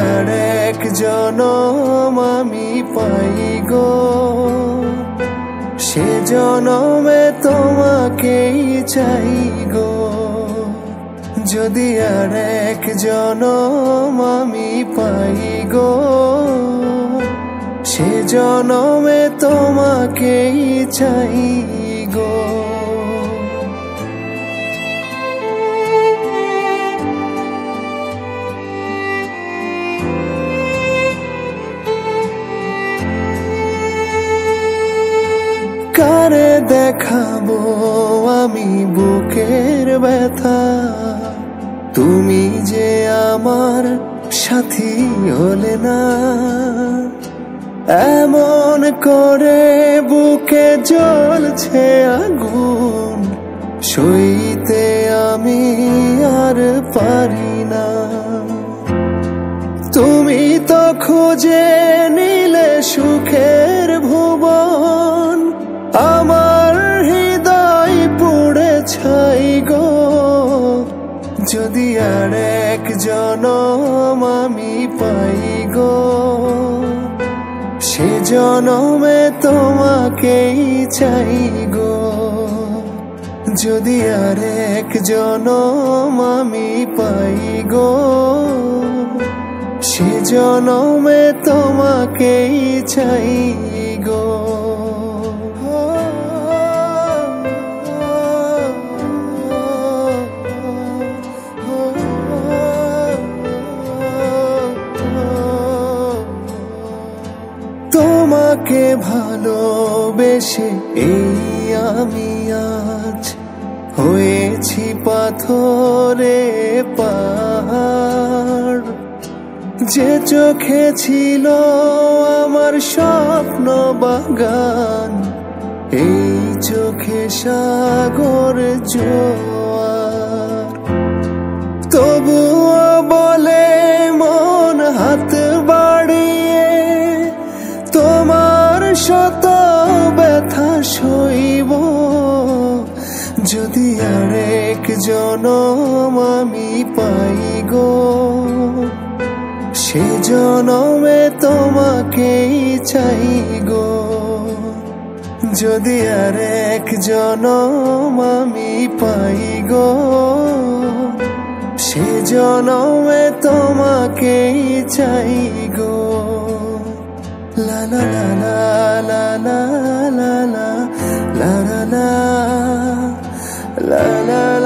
আর এক জনম আমি পাই গো, সে জনমে তোমাকেই চাই গো। যদি আর এক জনম আমি পাই গো, সে জনমে তোমাকেই চাই গো। কারে দেখাবো আমি বুকের ব্যথা, তুমি যে আমার সাথী হলে না। এমন করে বুকে জ্বলছে আগুন, সইতে আমি আর পারি না। তুমি তো খুঁজে নিলে সুখের ভুবন, আমার হৃদয় পুড়ে ছাই গো। যদি আর এক জনম আমি পাই গো, সে জনমে তোমাকেই চাই গো। যদি আর এক জনম আমি পাই গো, সে জনমে তোমাকেই চাই গো। তোমাকে ভালোবেসে এই আমি আজ হয়েছি পাথরে পাহাড়। যে চোখে ছিল আমার স্বপ্ন বাগান, এই চোখে সাগর জোয়ার। তবুও বলে মন হাত বাড়িয়ে, তোমার শত ব্যথা সইব। যদি আর এক জনম আমি পাই গো, সে জনমে তোমাকেই চাই গো। যদি আর এক জনম আমি পাই গো, সে জনমে তোমাকেই চাই গো। La la la la la la la la la la la la